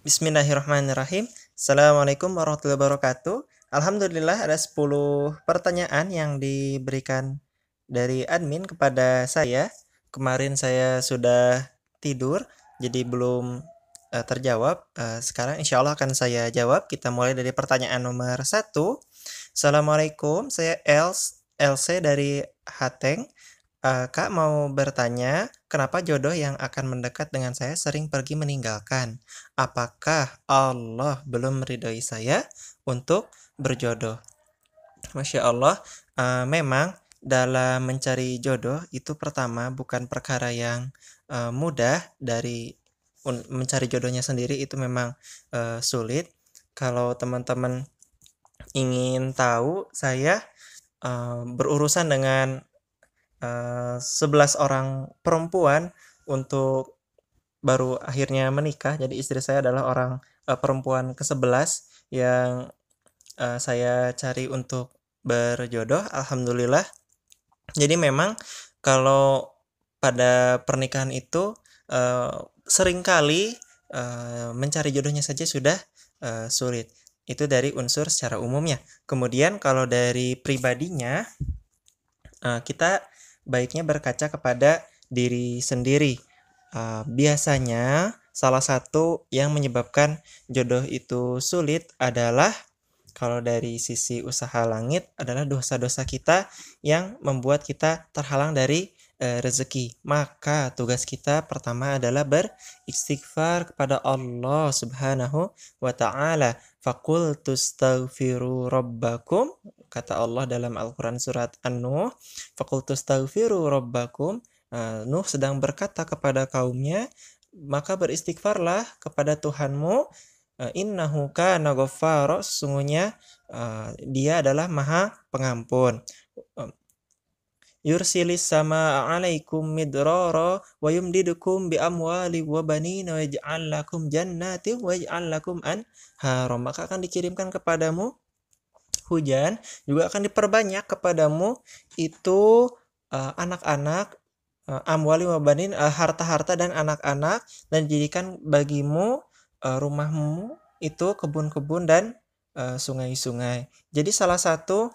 Bismillahirrahmanirrahim. Assalamualaikum warahmatullahi wabarakatuh. Alhamdulillah ada 10 pertanyaan yang diberikan dari admin kepada saya. Kemarin saya sudah tidur, jadi belum terjawab. Sekarang insya Allah akan saya jawab. Kita mulai dari pertanyaan nomor 1. Assalamualaikum, saya LC dari Hateng. Kak mau bertanya, kenapa jodoh yang akan mendekat dengan saya sering pergi meninggalkan? Apakah Allah belum meridhoi saya untuk berjodoh? Masya Allah, memang dalam mencari jodoh itu pertama bukan perkara yang mudah. Mencari jodohnya sendiri itu memang sulit. Kalau teman-teman ingin tahu, saya berurusan dengan 11 orang perempuan untuk baru akhirnya menikah. Jadi istri saya adalah orang perempuan ke-11 yang saya cari untuk berjodoh, alhamdulillah. Jadi memang kalau pada pernikahan itu seringkali mencari jodohnya saja sudah sulit. Itu dari unsur secara umumnya. Kemudian kalau dari pribadinya, kita baiknya berkaca kepada diri sendiri. Biasanya salah satu yang menyebabkan jodoh itu sulit adalah, kalau dari sisi usaha langit, adalah dosa-dosa kita yang membuat kita terhalang dari rezeki. Maka tugas kita pertama adalah beristighfar kepada Allah Subhanahu wa ta'ala. Faqul tustaghfiru rabbakum, kata Allah dalam Al-Quran surat An-Nuh. Faqul tustaghfiru rabbakum, Nuh sedang berkata kepada kaumnya, maka beristighfarlah kepada Tuhanmu. Innahu kana ghaffara, sesungguhnya dia adalah maha pengampun. Yursilis sama 'alaikum midrara wa yumdidukum bi amwali wa banina wa yaj'al lakum jannatin wa yaj'al lakum anhara. Maka akan dikirimkan kepadamu hujan, juga akan diperbanyak kepadamu itu anak-anak, amwali wa banin, harta-harta dan anak-anak, dan dijadikan bagimu rumahmu itu kebun-kebun dan sungai-sungai. Jadi salah satu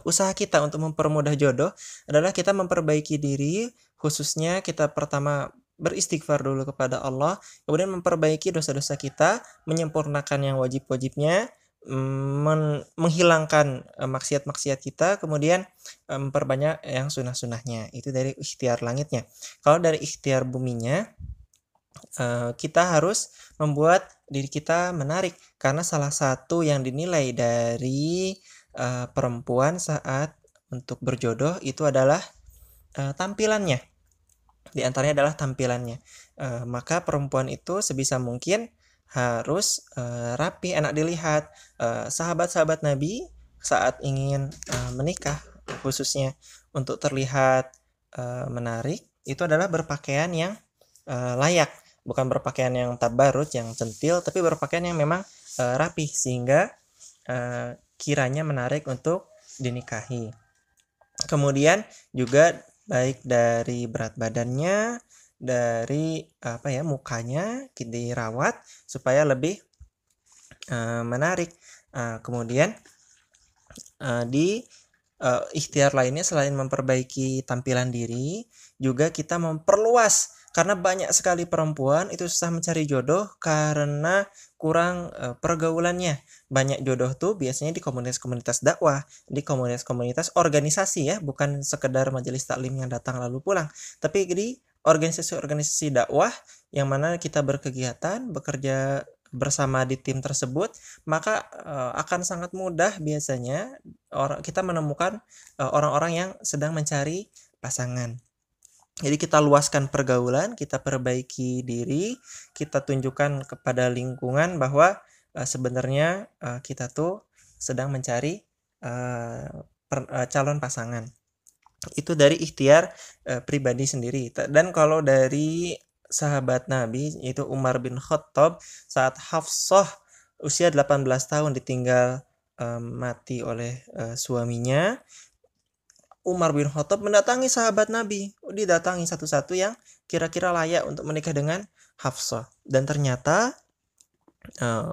usaha kita untuk mempermudah jodoh adalah kita memperbaiki diri, khususnya kita pertama beristighfar dulu kepada Allah, kemudian memperbaiki dosa-dosa kita, menyempurnakan yang wajib-wajibnya, menghilangkan maksiat-maksiat kita, kemudian memperbanyak yang sunnah-sunnahnya. Itu dari ikhtiar langitnya. Kalau dari ikhtiar buminya, kita harus membuat diri kita menarik, karena salah satu yang dinilai dari perempuan saat untuk berjodoh itu adalah tampilannya. Di antaranya adalah tampilannya. Maka perempuan itu sebisa mungkin harus rapi, enak dilihat. Sahabat-sahabat Nabi saat ingin menikah, khususnya untuk terlihat menarik, itu adalah berpakaian yang layak. Bukan berpakaian yang tabarruj, yang centil, tapi berpakaian yang memang rapi, sehingga kiranya menarik untuk dinikahi. Kemudian juga baik dari berat badannya, dari mukanya dirawat supaya lebih menarik. Kemudian di ikhtiar lainnya, selain memperbaiki tampilan diri, juga kita memperluas, karena banyak sekali perempuan itu susah mencari jodoh karena kurang pergaulannya. Banyak jodoh tuh biasanya di komunitas-komunitas dakwah, di komunitas-komunitas organisasi ya, bukan sekedar majelis taklim yang datang lalu pulang, tapi di organisasi-organisasi dakwah yang mana kita berkegiatan, bekerja bersama di tim tersebut. Maka akan sangat mudah biasanya kita menemukan orang-orang yang sedang mencari pasangan. Jadi kita luaskan pergaulan, kita perbaiki diri, kita tunjukkan kepada lingkungan bahwa sebenarnya kita tuh sedang mencari calon pasangan. Itu dari ikhtiar pribadi sendiri. Dan kalau dari sahabat Nabi, yaitu Umar bin Khattab, saat Hafsah usia 18 tahun ditinggal mati oleh suaminya, Umar bin Khattab mendatangi sahabat Nabi. Didatangi satu-satu yang kira-kira layak untuk menikah dengan Hafsah. Dan ternyata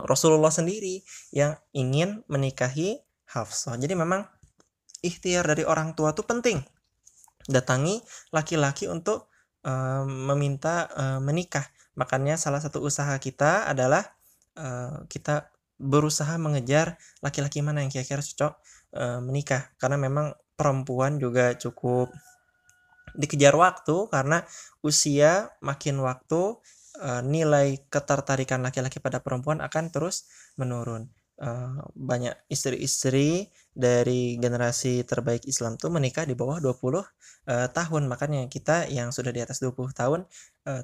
Rasulullah sendiri yang ingin menikahi Hafsah. Jadi memang ikhtiar dari orang tua itu penting. Datangi laki-laki untuk meminta menikah. Makanya salah satu usaha kita adalah kita berusaha mengejar laki-laki mana yang kira-kira cocok menikah. Karena memang perempuan juga cukup dikejar waktu, karena usia makin waktu nilai ketertarikan laki-laki pada perempuan akan terus menurun. Banyak istri-istri dari generasi terbaik Islam tuh menikah di bawah 20 tahun. Makanya kita yang sudah di atas 20 tahun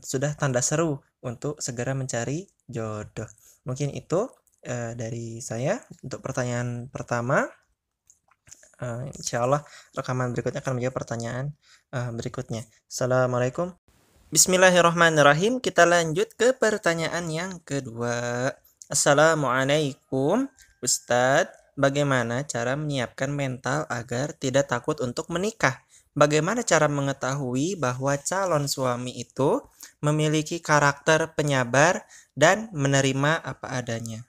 sudah tanda seru untuk segera mencari jodoh. Mungkin itu dari saya untuk pertanyaan pertama. Insya Allah rekaman berikutnya akan menjawab pertanyaan berikutnya. Assalamualaikum. Bismillahirrahmanirrahim. Kita lanjut ke pertanyaan yang kedua. Assalamualaikum, Ustadz. Bagaimana cara menyiapkan mental agar tidak takut untuk menikah? Bagaimana cara mengetahui bahwa calon suami itu memiliki karakter penyabar dan menerima apa adanya?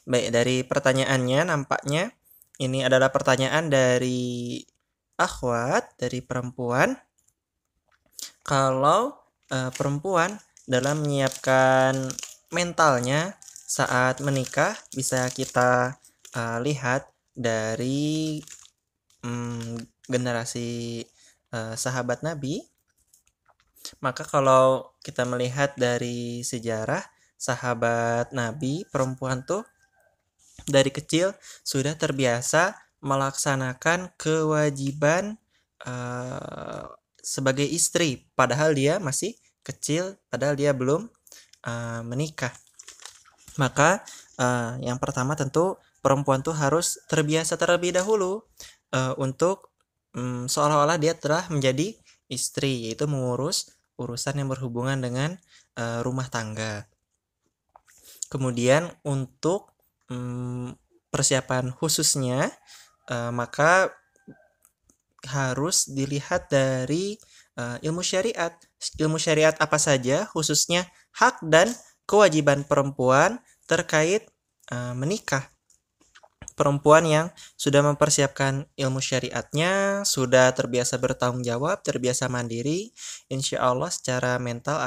Baik, dari pertanyaannya nampaknya ini adalah pertanyaan dari akhwat, dari perempuan. Kalau perempuan dalam menyiapkan mentalnya saat menikah bisa kita lihat dari generasi sahabat Nabi. Maka kalau kita melihat dari sejarah sahabat Nabi, perempuan tuh dari kecil sudah terbiasa melaksanakan kewajiban sebagai istri, padahal dia masih kecil, padahal dia belum menikah. Maka yang pertama tentu perempuan tuh harus terbiasa terlebih dahulu untuk seolah-olah dia telah menjadi istri, yaitu mengurus urusan yang berhubungan dengan rumah tangga. Kemudian untuk persiapan khususnya maka harus dilihat dari ilmu syariat. Ilmu syariat apa saja, khususnya hak dan kewajiban perempuan terkait menikah. Perempuan yang sudah mempersiapkan ilmu syariatnya, sudah terbiasa bertanggung jawab, terbiasa mandiri, insya Allah secara mental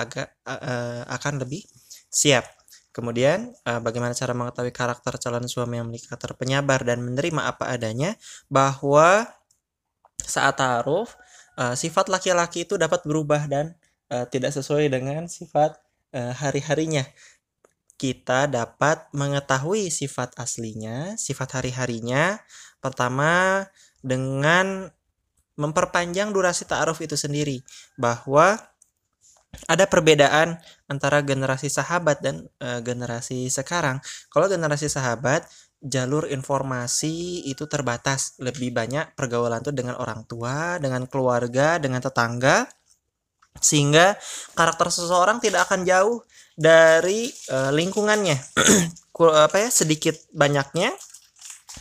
akan lebih siap. Kemudian bagaimana cara mengetahui karakter calon suami yang memiliki karakter penyabar dan menerima apa adanya, bahwa saat ta'aruf sifat laki-laki itu dapat berubah dan tidak sesuai dengan sifat hari-harinya. Kita dapat mengetahui sifat aslinya, sifat hari-harinya, pertama dengan memperpanjang durasi ta'aruf itu sendiri, bahwa ada perbedaan antara generasi sahabat dan generasi sekarang. Kalau generasi sahabat, jalur informasi itu terbatas, lebih banyak pergaulan itu dengan orang tua, dengan keluarga, dengan tetangga, sehingga karakter seseorang tidak akan jauh dari lingkungannya. Sedikit banyaknya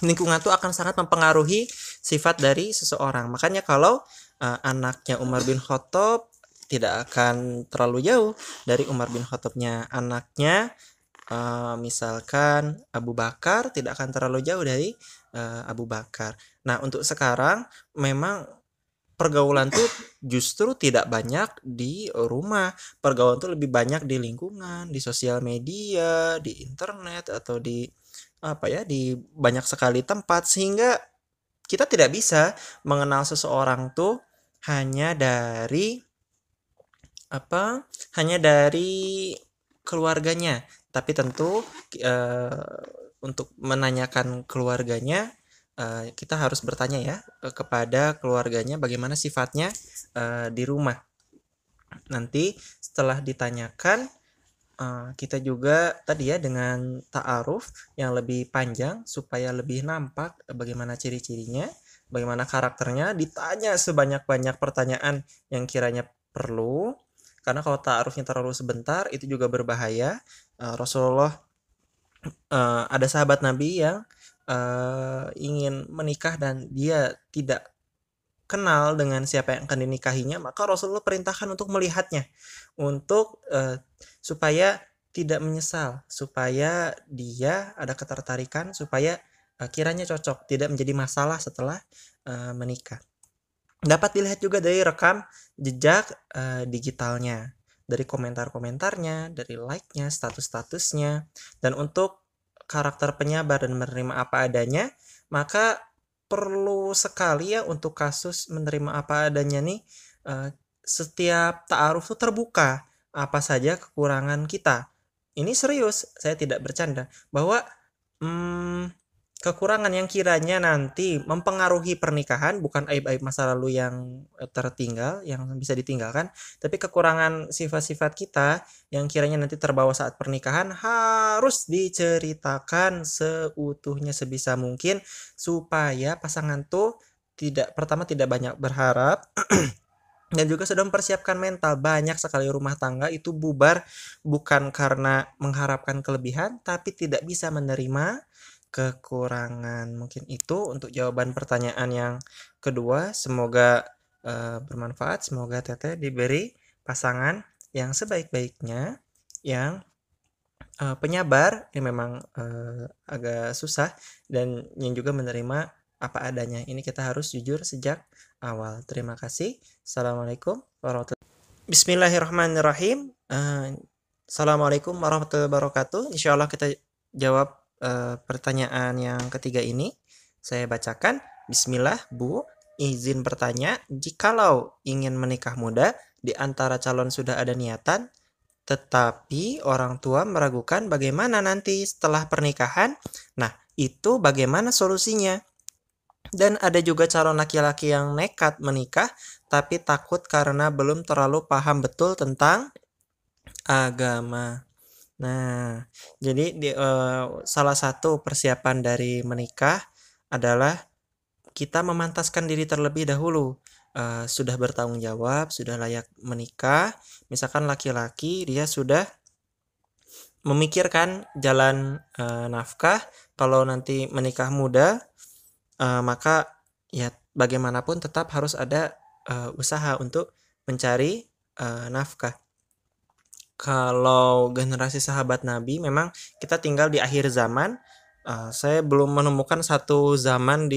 lingkungan itu akan sangat mempengaruhi sifat dari seseorang. Makanya kalau anaknya Umar bin Khattab tidak akan terlalu jauh dari Umar bin Khattabnya. Anaknya misalkan Abu Bakar tidak akan terlalu jauh dari Abu Bakar. Nah, untuk sekarang memang pergaulan tuh justru tidak banyak di rumah. Pergaulan tuh lebih banyak di lingkungan, di sosial media, di internet, atau di di banyak sekali tempat, sehingga kita tidak bisa mengenal seseorang tuh hanya dari keluarganya. Tapi tentu untuk menanyakan keluarganya, kita harus bertanya ya kepada keluarganya bagaimana sifatnya di rumah. Nanti setelah ditanyakan, kita juga tadi ya dengan ta'aruf yang lebih panjang supaya lebih nampak bagaimana ciri-cirinya, bagaimana karakternya, ditanya sebanyak-banyak pertanyaan yang kiranya perlu. Karena kalau ta'arufnya terlalu sebentar itu juga berbahaya. Rasulullah ada sahabat Nabi yang ingin menikah dan dia tidak kenal dengan siapa yang akan dinikahinya, maka Rasulullah perintahkan untuk melihatnya, untuk supaya tidak menyesal, supaya dia ada ketertarikan, supaya kiranya cocok, tidak menjadi masalah setelah menikah. Dapat dilihat juga dari rekam jejak digitalnya, dari komentar-komentarnya, dari like-nya, status-statusnya. Dan untuk karakter penyabar dan menerima apa adanya, maka perlu sekali ya untuk kasus menerima apa adanya nih, setiap ta'aruf tuh terbuka apa saja kekurangan kita. Ini serius, saya tidak bercanda, bahwa kekurangan yang kiranya nanti mempengaruhi pernikahan bukan aib-aib masa lalu yang tertinggal, yang bisa ditinggalkan, tapi kekurangan sifat-sifat kita yang kiranya nanti terbawa saat pernikahan harus diceritakan seutuhnya sebisa mungkin supaya pasangan tuh pertama tidak banyak berharap dan juga sudah mempersiapkan mental. Banyak sekali rumah tangga itu bubar bukan karena mengharapkan kelebihan tapi tidak bisa menerima kekurangan. Mungkin itu untuk jawaban pertanyaan yang kedua. Semoga bermanfaat. Semoga Teteh diberi pasangan yang sebaik-baiknya, yang penyabar, yang memang agak susah, dan yang juga menerima apa adanya. Ini kita harus jujur sejak awal. Terima kasih. Assalamualaikum warahmatullahi wabarakatuh. Bismillahirrahmanirrahim. Assalamualaikum warahmatullahi wabarakatuh. Insya Allah kita jawab pertanyaan yang ketiga ini. Saya bacakan. Bismillah, Bu. Izin bertanya, jikalau ingin menikah muda, di antara calon sudah ada niatan, tetapi orang tua meragukan bagaimana nanti setelah pernikahan. Nah, itu bagaimana solusinya? Dan ada juga calon laki-laki yang nekat menikah, tapi takut karena belum terlalu paham betul tentang agama. Nah, jadi salah satu persiapan dari menikah adalah kita memantaskan diri terlebih dahulu. Sudah bertanggung jawab, sudah layak menikah. Misalkan laki-laki dia sudah memikirkan jalan nafkah. Kalau nanti menikah muda, maka ya bagaimanapun tetap harus ada usaha untuk mencari nafkah. Kalau generasi sahabat Nabi, memang kita tinggal di akhir zaman. Saya belum menemukan satu zaman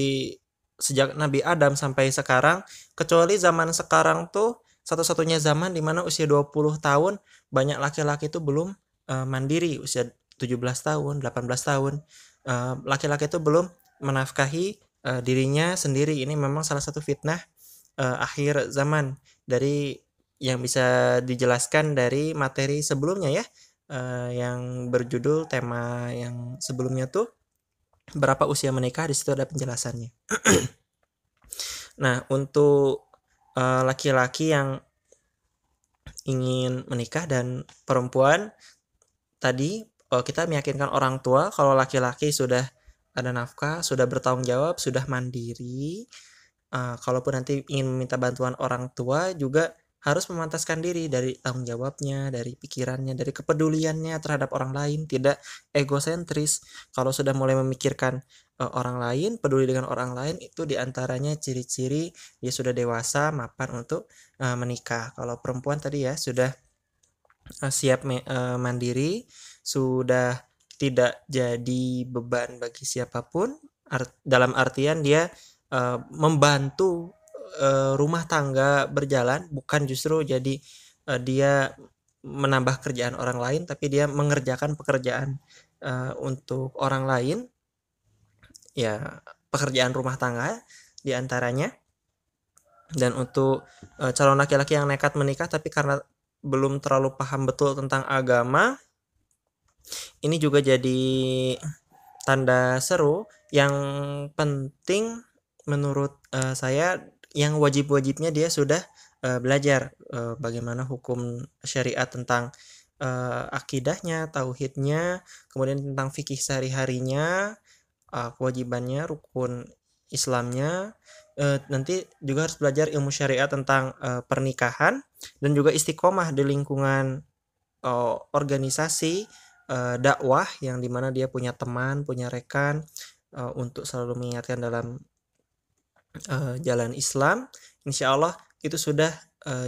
sejak Nabi Adam sampai sekarang, kecuali zaman sekarang tuh satu-satunya zaman di mana usia 20 tahun banyak laki-laki itu belum mandiri, usia 17 tahun, 18 tahun. Laki-laki itu belum menafkahi dirinya sendiri. Ini memang salah satu fitnah akhir zaman dari yang bisa dijelaskan dari materi sebelumnya ya, yang berjudul tema yang sebelumnya tuh berapa usia menikah, di situ ada penjelasannya. Nah, untuk laki-laki yang ingin menikah dan perempuan tadi, kita meyakinkan orang tua kalau laki-laki sudah ada nafkah, sudah bertanggung jawab, sudah mandiri. Kalaupun nanti ingin meminta bantuan orang tua juga harus memantaskan diri dari tanggung jawabnya, dari pikirannya, dari kepeduliannya terhadap orang lain, tidak egosentris. Kalau sudah mulai memikirkan orang lain, peduli dengan orang lain, itu diantaranya ciri-ciri dia sudah dewasa, mapan untuk menikah. Kalau perempuan tadi ya sudah siap mandiri, sudah tidak jadi beban bagi siapapun, dalam artian dia membantu rumah tangga berjalan, bukan justru jadi dia menambah kerjaan orang lain, tapi dia mengerjakan pekerjaan untuk orang lain, ya pekerjaan rumah tangga diantaranya. Dan untuk calon laki-laki yang nekat menikah tapi karena belum terlalu paham betul tentang agama, ini juga jadi tanda seru. Yang penting menurut saya, yang wajib-wajibnya dia sudah belajar bagaimana hukum syariat tentang akidahnya, tauhidnya, kemudian tentang fikih sehari-harinya, kewajibannya, rukun Islamnya. Nanti juga harus belajar ilmu syariat tentang pernikahan, dan juga istiqomah di lingkungan organisasi dakwah yang dimana dia punya teman, punya rekan, untuk selalu mengingatkan dalam jalan Islam, insya Allah itu sudah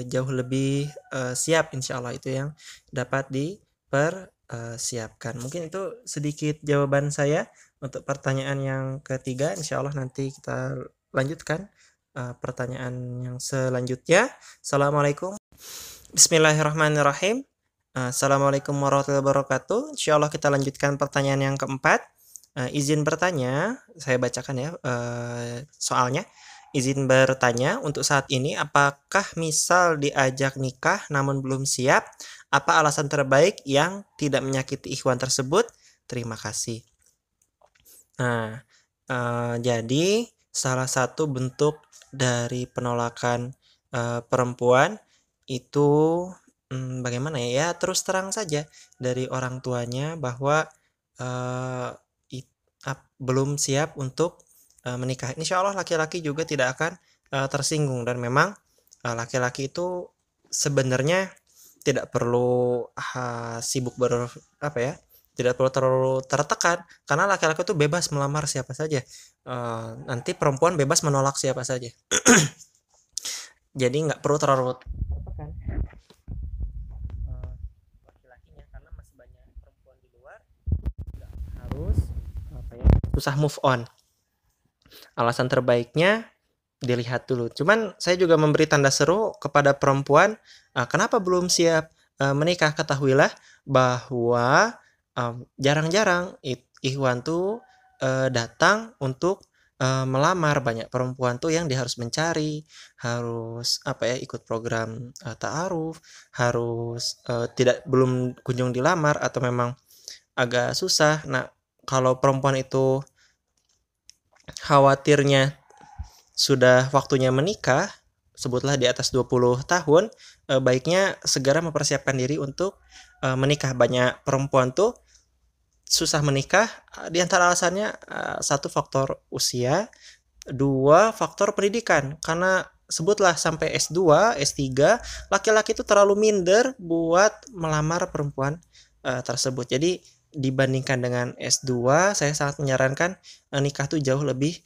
jauh lebih siap, insya Allah itu yang dapat dipersiapkan. Mungkin itu sedikit jawaban saya untuk pertanyaan yang ketiga. Insya Allah nanti kita lanjutkan pertanyaan yang selanjutnya. Assalamualaikum. Bismillahirrahmanirrahim. Assalamualaikum warahmatullahi wabarakatuh. Insya Allah kita lanjutkan pertanyaan yang keempat. Izin bertanya, saya bacakan ya soalnya. Izin bertanya, untuk saat ini apakah misal diajak nikah namun belum siap, apa alasan terbaik yang tidak menyakiti ikhwan tersebut? Terima kasih. Nah, jadi salah satu bentuk dari penolakan perempuan itu bagaimana ya? Ya terus terang saja dari orang tuanya bahwa belum siap untuk menikah. Insya Allah laki-laki juga tidak akan tersinggung, dan memang laki-laki itu sebenarnya tidak perlu sibuk tidak perlu terlalu tertekan, karena laki-laki itu bebas melamar siapa saja. Nanti perempuan bebas menolak siapa saja. Jadi nggak perlu terlalu tertekan laki-lakinya, karena masih banyak perempuan di luar, nggak harus susah move on. Alasan terbaiknya dilihat dulu. Cuman saya juga memberi tanda seru kepada perempuan, kenapa belum siap menikah. Ketahuilah bahwa jarang-jarang ikhwan tuh datang untuk melamar. Banyak perempuan tuh yang dia harus mencari, harus ikut program ta'aruf, harus belum kunjung dilamar atau memang agak susah. Nah, kalau perempuan itu khawatirnya sudah waktunya menikah, sebutlah di atas 20 tahun, baiknya segera mempersiapkan diri untuk menikah. Banyak perempuan tuh susah menikah, di antara alasannya satu faktor usia, dua faktor pendidikan. Karena sebutlah sampai S2, S3, laki-laki itu terlalu minder buat melamar perempuan tersebut. Jadi dibandingkan dengan S2, saya sangat menyarankan nikah tuh jauh lebih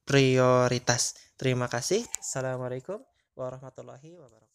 prioritas. Terima kasih. Assalamualaikum warahmatullahi wabarakatuh.